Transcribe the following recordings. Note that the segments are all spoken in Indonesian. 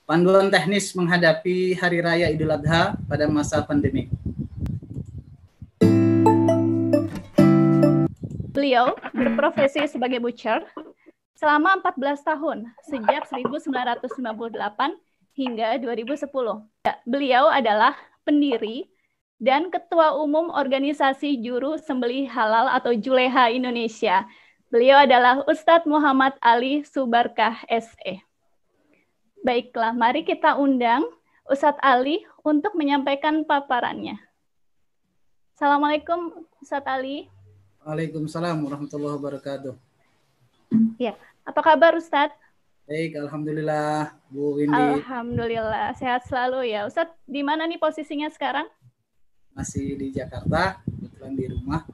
Panduan teknis menghadapi Hari Raya Idul Adha pada masa pandemi. Beliau berprofesi sebagai butcher selama 14 tahun, sejak 1998 hingga 2010. Beliau adalah pendiri dan Ketua Umum Organisasi Juru Sembelih Halal atau Juleha Indonesia. Beliau adalah Ustadz Muhammad Ali Subarkah SE. Baiklah, mari kita undang Ustadz Ali untuk menyampaikan paparannya. Assalamualaikum Ustadz Ali. Waalaikumsalam warahmatullahi wabarakatuh. Ya, apa kabar Ustadz? Baik, alhamdulillah Bu Windy. Alhamdulillah, sehat selalu ya. Ustadz, di mana nih posisinya sekarang? Masih di Jakarta, kebetulan di rumah.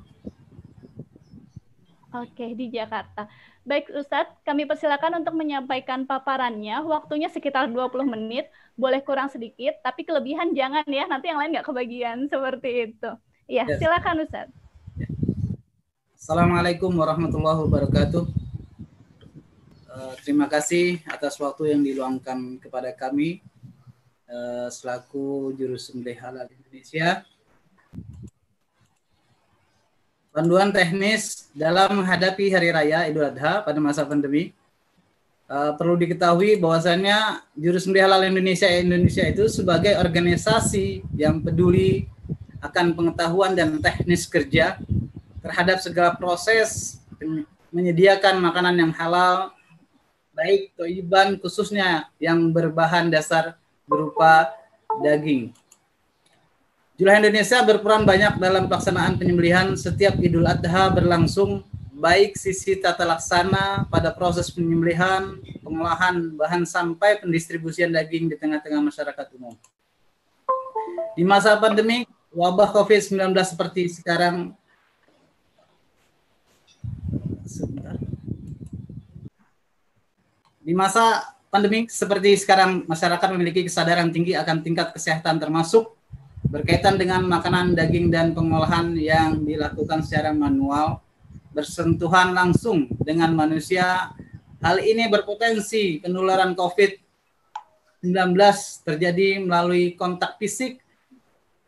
Oke, di Jakarta. Baik Ustadz, kami persilakan untuk menyampaikan paparannya. Waktunya sekitar 20 menit, boleh kurang sedikit, tapi kelebihan jangan ya, nanti yang lain nggak kebagian, seperti itu. Ya, silakan Ustadz. Assalamualaikum warahmatullahi wabarakatuh. Terima kasih atas waktu yang diluangkan kepada kami selaku Juru Sembelih Halal Indonesia. Panduan teknis dalam menghadapi Hari Raya Idul Adha pada masa pandemi. Perlu diketahui bahwasannya Juru Sembelih Halal Indonesia itu sebagai organisasi yang peduli akan pengetahuan dan teknis kerja terhadap segala proses menyediakan makanan yang halal, baik toiban khususnya yang berbahan dasar berupa daging. Juleha Indonesia berperan banyak dalam pelaksanaan penyembelihan setiap Idul Adha berlangsung, baik sisi tata laksana pada proses penyembelihan, pengolahan bahan sampai pendistribusian daging di tengah-tengah masyarakat umum. Di masa pandemi, wabah COVID-19 seperti sekarang, di masa pandemi seperti sekarang, masyarakat memiliki kesadaran tinggi akan tingkat kesehatan termasuk berkaitan dengan makanan, daging, dan pengolahan yang dilakukan secara manual, bersentuhan langsung dengan manusia. Hal ini berpotensi penularan COVID-19 terjadi melalui kontak fisik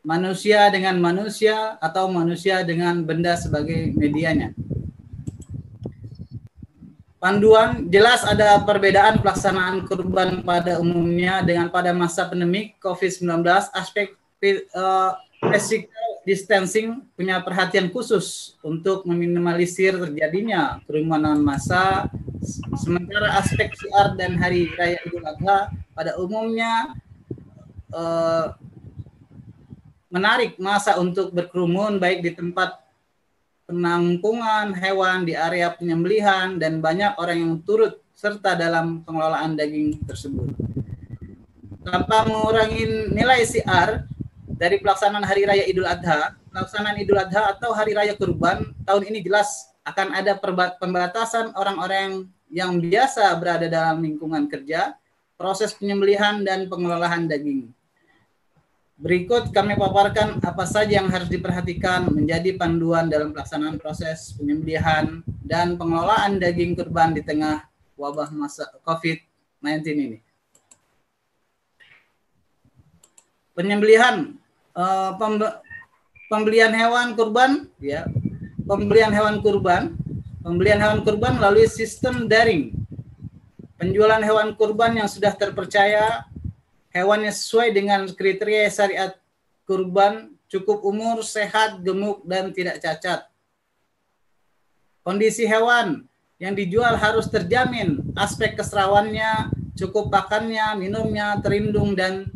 manusia dengan manusia atau manusia dengan benda sebagai medianya. Panduan jelas ada perbedaan pelaksanaan kurban pada umumnya dengan pada masa pandemi COVID-19. Aspek physical distancing punya perhatian khusus untuk meminimalisir terjadinya kerumunan massa, sementara aspek syiar dan Hari Raya Idul Adha pada umumnya menarik massa untuk berkerumun baik di tempat penampungan hewan, di area penyembelihan, dan banyak orang yang turut serta dalam pengelolaan daging tersebut. Tanpa mengurangi nilai syiar dari pelaksanaan Hari Raya Idul Adha, pelaksanaan Idul Adha atau Hari Raya Kurban tahun ini jelas akan ada pembatasan orang-orang yang biasa berada dalam lingkungan kerja, proses penyembelihan dan pengelolaan daging. Berikut kami paparkan apa saja yang harus diperhatikan menjadi panduan dalam pelaksanaan proses penyembelihan dan pengelolaan daging kurban di tengah wabah masa COVID-19 ini. Penyembelihan, pembelian hewan kurban, ya, pembelian hewan kurban melalui sistem daring. Penjualan hewan kurban yang sudah terpercaya, hewannya sesuai dengan kriteria syariat kurban, cukup umur, sehat, gemuk, dan tidak cacat. Kondisi hewan yang dijual harus terjamin, aspek keserawannya, cukup pakannya, minumnya, terlindung dan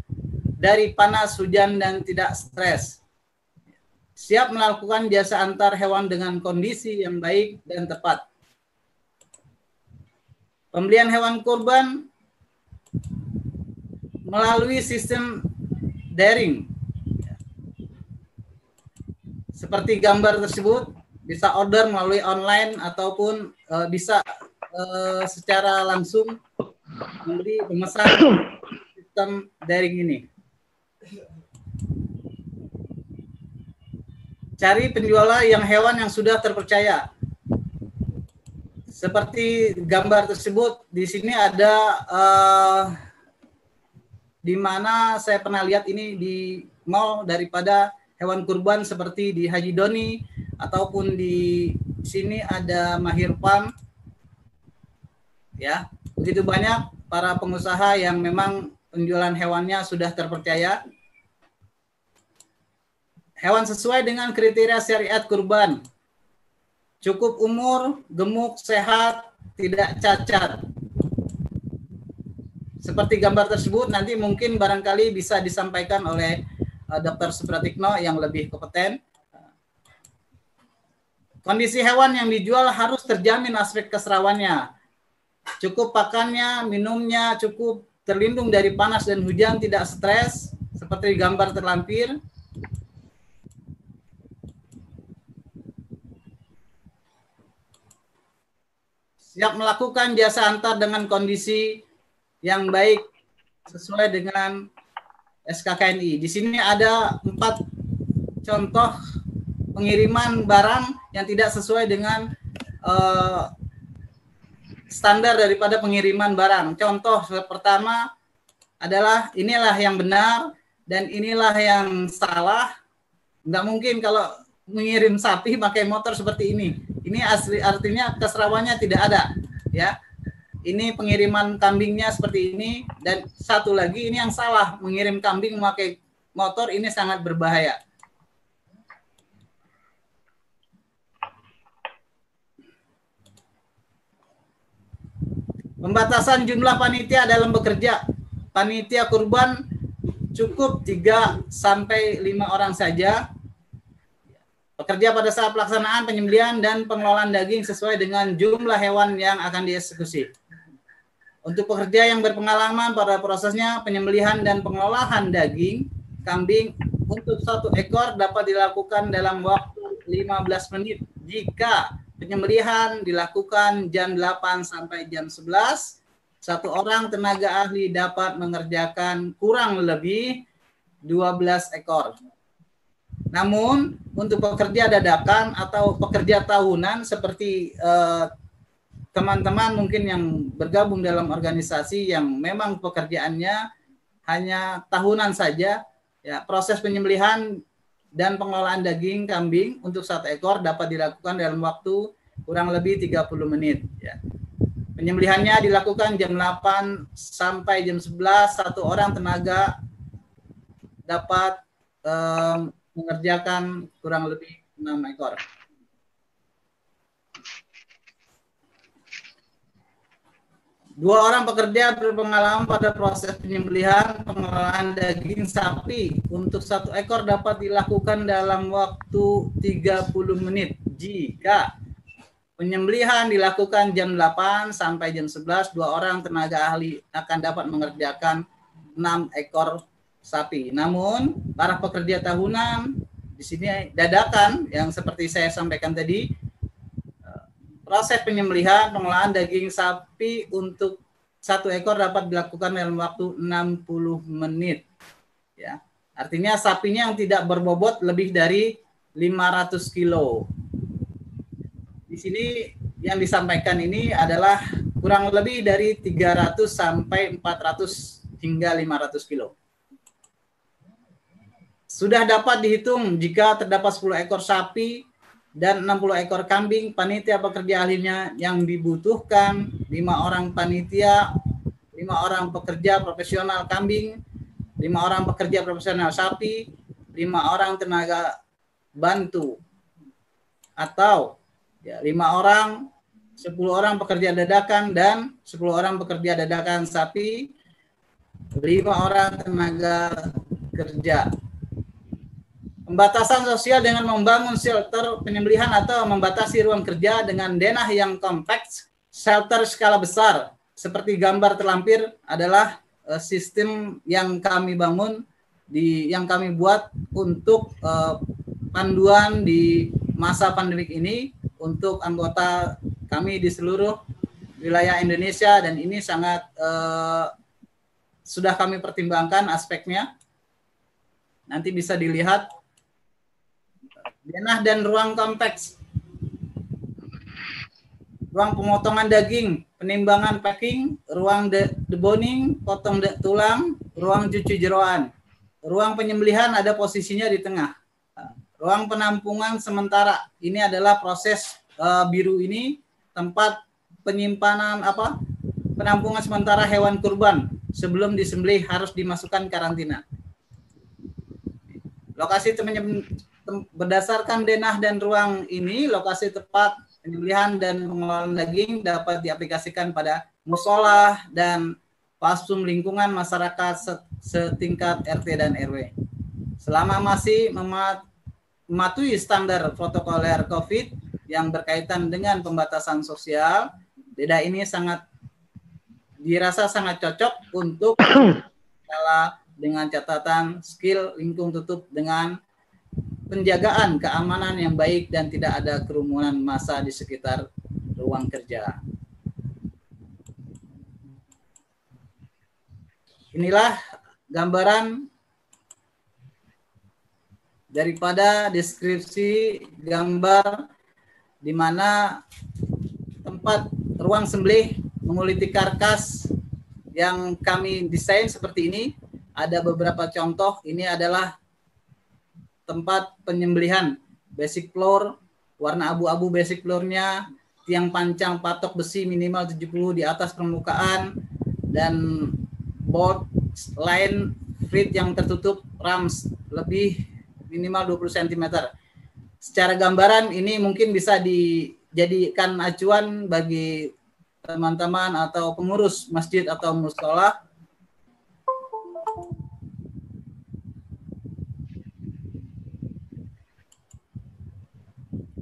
dari panas, hujan, dan tidak stres. Siap melakukan jasa antar hewan dengan kondisi yang baik dan tepat. Pembelian hewan kurban melalui sistem daring. Seperti gambar tersebut, bisa order melalui online ataupun bisa secara langsung membeli pemesan sistem daring ini. Cari penjual yang hewan yang sudah terpercaya. Seperti gambar tersebut, di sini ada di mana saya pernah lihat ini di mall daripada hewan kurban seperti di Haji Doni ataupun di sini ada Mahir Farm. Ya, begitu banyak para pengusaha yang memang penjualan hewannya sudah terpercaya. Hewan sesuai dengan kriteria syariat kurban. Cukup umur, gemuk, sehat, tidak cacat. Seperti gambar tersebut nanti mungkin barangkali bisa disampaikan oleh Dr. Supratikno yang lebih kompeten. Kondisi hewan yang dijual harus terjamin aspek keserawannya. Cukup pakannya, minumnya, cukup terlindung dari panas dan hujan, tidak stres, seperti gambar terlampir. Siap melakukan jasa antar dengan kondisi yang baik sesuai dengan SKKNI. Di sini ada 4 contoh pengiriman barang yang tidak sesuai dengan standar daripada pengiriman barang. Contoh pertama adalah inilah yang benar dan inilah yang salah. Nggak mungkin kalau mengirim sapi pakai motor seperti ini. Ini asli artinya keserawannya tidak ada, ya. Ini pengiriman kambingnya seperti ini, dan satu lagi ini yang salah, mengirim kambing memakai motor, ini sangat berbahaya. Pembatasan jumlah panitia dalam bekerja. Panitia kurban cukup 3 sampai 5 orang saja. Bekerja pada saat pelaksanaan penyembelihan dan pengelolaan daging sesuai dengan jumlah hewan yang akan dieksekusi. Untuk pekerja yang berpengalaman pada prosesnya penyembelihan dan pengelolaan daging kambing untuk 1 ekor dapat dilakukan dalam waktu 15 menit. Jika penyembelihan dilakukan jam 8 sampai jam 11, 1 orang tenaga ahli dapat mengerjakan kurang lebih 12 ekor. Namun untuk pekerja dadakan atau pekerja tahunan seperti teman-teman mungkin yang bergabung dalam organisasi yang memang pekerjaannya hanya tahunan saja, ya, proses penyembelihan dan pengelolaan daging kambing untuk 1 ekor dapat dilakukan dalam waktu kurang lebih 30 menit. Ya. Penyembelihannya dilakukan jam 8 sampai jam 11, 1 orang tenaga dapat mengerjakan kurang lebih 6 ekor. Dua orang pekerja berpengalaman pada proses penyembelihan pengelolaan daging sapi untuk 1 ekor dapat dilakukan dalam waktu 30 menit. Jika penyembelihan dilakukan jam 8 sampai jam 11, 2 orang tenaga ahli akan dapat mengerjakan 6 ekor sapi. Namun para pekerja tahunan di sini dadakan yang seperti saya sampaikan tadi, proses penyembelihan pengelolaan daging sapi untuk 1 ekor dapat dilakukan dalam waktu 60 menit. Ya. Artinya sapinya yang tidak berbobot lebih dari 500 kilo. Di sini yang disampaikan ini adalah kurang lebih dari 300 sampai 400 hingga 500 kilo. Sudah dapat dihitung jika terdapat 10 ekor sapi dan 60 ekor kambing, panitia pekerja ahlinya yang dibutuhkan 5 orang panitia, 5 orang pekerja profesional kambing, 5 orang pekerja profesional sapi, 5 orang tenaga bantu, atau ya, 5 orang, 10 orang pekerja dadakan dan 10 orang pekerja dadakan sapi, 5 orang tenaga kerja. Pembatasan sosial dengan membangun shelter penyembelihan atau membatasi ruang kerja dengan denah yang kompleks, shelter skala besar seperti gambar terlampir adalah sistem yang kami bangun yang kami buat untuk panduan di masa pandemik ini untuk anggota kami di seluruh wilayah Indonesia, dan ini sangat sudah kami pertimbangkan aspeknya. Nanti bisa dilihat denah dan ruang kompleks, ruang pemotongan daging, penimbangan packing, ruang deboning, potong tulang, ruang cuci jeroan. Ruang penyembelihan ada posisinya di tengah. Ruang penampungan sementara ini adalah proses biru ini tempat penyimpanan penampungan sementara hewan kurban sebelum disembelih harus dimasukkan karantina. Lokasi berdasarkan denah dan ruang ini, lokasi tepat penyembelihan dan pengolahan daging dapat diaplikasikan pada musola dan pasum lingkungan masyarakat setingkat RT dan RW. Selama masih mematuhi standar protokoler COVID yang berkaitan dengan pembatasan sosial, beda ini dirasa sangat cocok untuk dengan catatan skill lingkung tutup dengan penjagaan keamanan yang baik dan tidak ada kerumunan massa di sekitar ruang kerja. Inilah gambaran daripada deskripsi gambar di mana tempat ruang sembelih menguliti karkas yang kami desain seperti ini. Ada beberapa contoh. Ini adalah tempat penyembelihan, basic floor, warna abu-abu basic floornya, tiang pancang patok besi minimal 70 di atas permukaan, dan board line feet yang tertutup rams lebih minimal 20 cm. Secara gambaran ini mungkin bisa dijadikan acuan bagi teman-teman atau pengurus masjid atau mushola.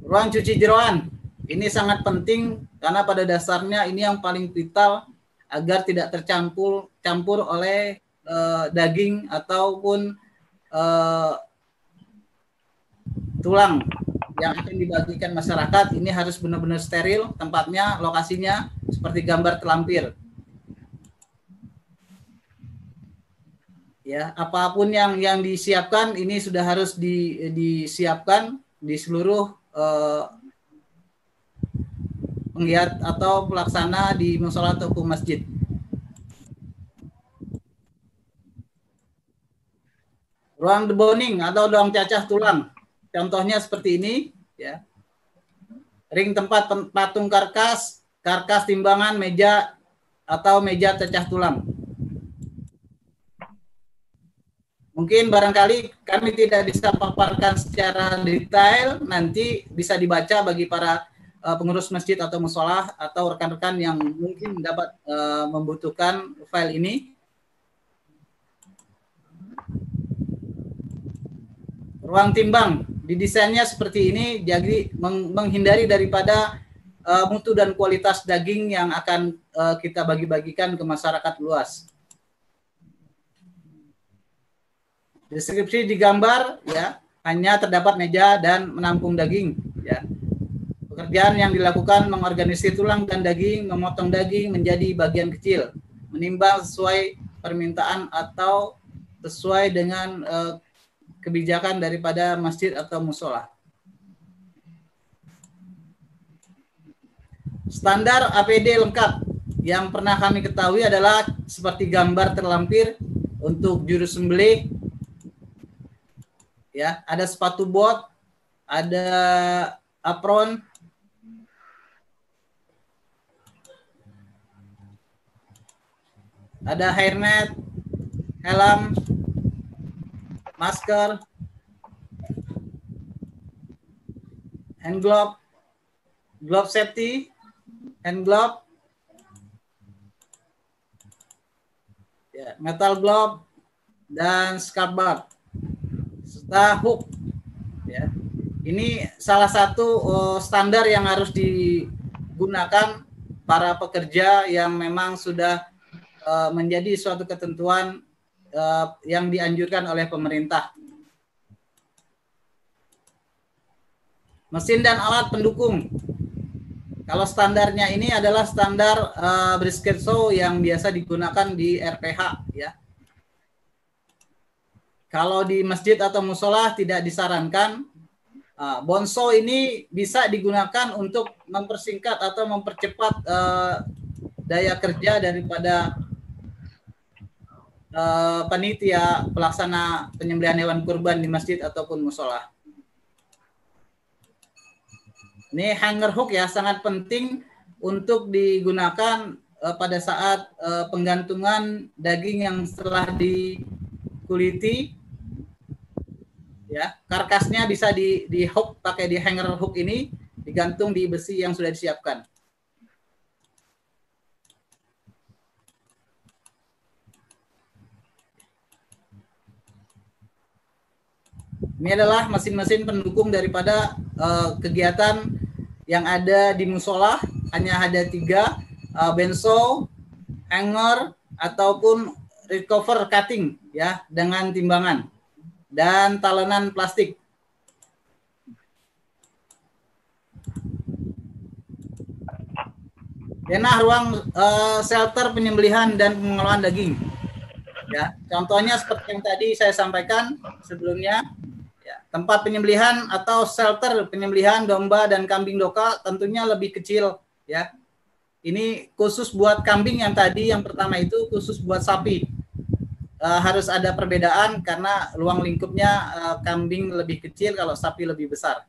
Ruang cuci jeroan ini sangat penting karena pada dasarnya ini yang paling vital agar tidak tercampur oleh daging ataupun tulang yang akan dibagikan masyarakat. Ini harus benar-benar steril tempatnya, lokasinya seperti gambar terlampir. Ya, apapun yang disiapkan ini sudah harus disiapkan di seluruh penggiat atau pelaksana di mushola atau masjid. Ruang deboning atau ruang cacah tulang, contohnya seperti ini, ya. Ring tempat patung karkas timbangan, meja atau meja cacah tulang. Mungkin barangkali kami tidak bisa paparkan secara detail, nanti bisa dibaca bagi para pengurus masjid atau mushola atau rekan-rekan yang mungkin dapat membutuhkan file ini. Ruang timbang didesainnya seperti ini, jadi menghindari daripada mutu dan kualitas daging yang akan kita bagi-bagikan ke masyarakat luas. Deskripsi di gambar, ya, hanya terdapat meja dan menampung daging, ya. Pekerjaan yang dilakukan mengorganisir tulang dan daging, memotong daging menjadi bagian kecil, menimbang sesuai permintaan atau sesuai dengan kebijakan daripada masjid atau mushola. Standar APD lengkap yang pernah kami ketahui adalah seperti gambar terlampir untuk juru sembelih. Ya, ada sepatu bot, ada apron, ada hairnet, helm, masker, hand glove, glove safety, hand glove, ya, metal glove, dan scarf bar. Serta hook, ya. Ini salah satu standar yang harus digunakan para pekerja yang memang sudah menjadi suatu ketentuan yang dianjurkan oleh pemerintah. Mesin dan alat pendukung. Kalau standarnya ini adalah standar brisket show yang biasa digunakan di RPH, ya. Kalau di masjid atau mushola tidak disarankan. Bonso ini bisa digunakan untuk mempersingkat atau mempercepat daya kerja daripada panitia pelaksana penyembelihan hewan kurban di masjid ataupun musola. Ini hanger hook ya, sangat penting untuk digunakan pada saat penggantungan daging yang setelah dikuliti. Ya, karkasnya bisa di hook, pakai di hanger hook ini, digantung di besi yang sudah disiapkan. Ini adalah mesin-mesin pendukung daripada kegiatan yang ada di musola. Hanya ada 3, benso, hanger, ataupun recover cutting ya, dengan timbangan dan talenan plastik. Denah ruang shelter penyembelihan dan pengelolaan daging. Ya, contohnya seperti yang tadi saya sampaikan sebelumnya, ya, tempat penyembelihan atau shelter penyembelihan domba dan kambing doka tentunya lebih kecil. Ya, ini khusus buat kambing yang tadi yang pertama itu khusus buat sapi. Harus ada perbedaan karena ruang lingkupnya kambing lebih kecil, kalau sapi lebih besar.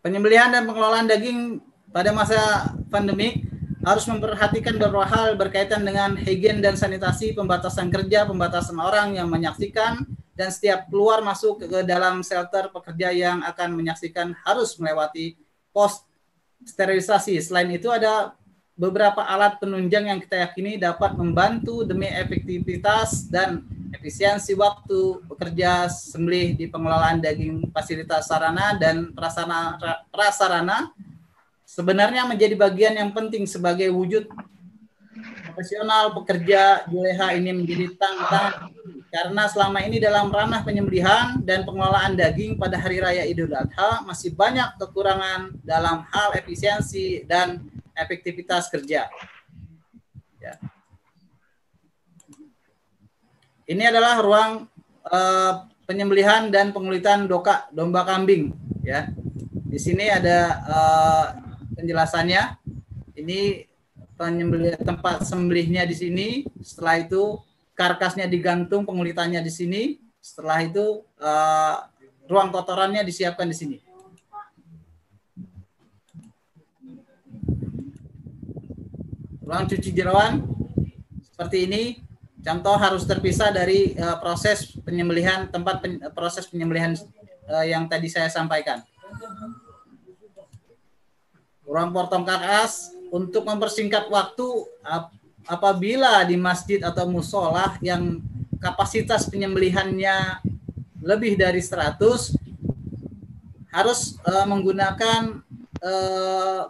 Penyembelihan dan pengelolaan daging pada masa pandemik harus memperhatikan beberapa hal berkaitan dengan higien dan sanitasi, pembatasan kerja, pembatasan orang yang menyaksikan, dan setiap keluar masuk ke dalam shelter pekerja yang akan menyaksikan harus melewati pos sterilisasi. Selain itu ada beberapa alat penunjang yang kita yakini dapat membantu demi efektivitas dan efisiensi waktu bekerja sembelih di pengelolaan daging. Fasilitas sarana dan prasarana sebenarnya menjadi bagian yang penting sebagai wujud profesional pekerja juleha ini menjadi tantangan karena selama ini dalam ranah penyembelihan dan pengelolaan daging pada Hari Raya Idul Adha masih banyak kekurangan dalam hal efisiensi dan efektivitas kerja. Ya. Ini adalah ruang penyembelihan dan pengulitan doka domba kambing. Ya, di sini ada penjelasannya. Ini penyembelihan, tempat sembelihnya di sini. Setelah itu karkasnya digantung, pengulitannya di sini. Setelah itu ruang kotorannya disiapkan di sini. Ruang cuci jeroan seperti ini. Contoh harus terpisah dari proses penyembelihan, proses penyembelihan yang tadi saya sampaikan. Ruang potong karkas untuk mempersingkat waktu apabila di masjid atau musola yang kapasitas penyembelihannya lebih dari 100 harus menggunakan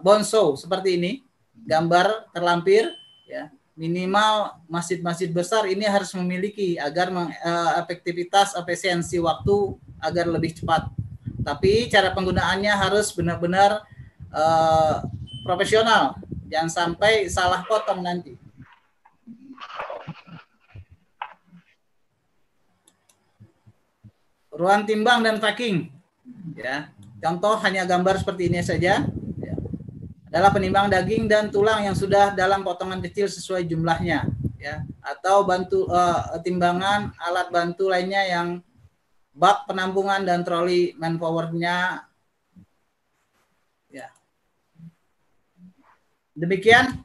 bonso seperti ini, gambar terlampir ya. Minimal masjid-masjid besar ini harus memiliki agar efektivitas efisiensi waktu agar lebih cepat. Tapi cara penggunaannya harus benar-benar profesional, jangan sampai salah potong nanti. Ruang timbang dan packing, ya. Contoh hanya gambar seperti ini saja. Adalah penimbang daging dan tulang yang sudah dalam potongan kecil sesuai jumlahnya, ya, atau timbangan alat bantu lainnya yang bak penampungan dan troli manpower-nya, ya. Demikian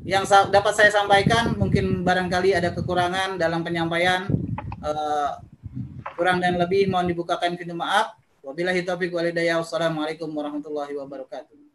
yang dapat saya sampaikan. Mungkin barangkali ada kekurangan dalam penyampaian, kurang dan lebih mohon dibukakan pintu maaf. Wabillahi taufiq wal hidayah. Wassalamualaikum warahmatullahi wabarakatuh.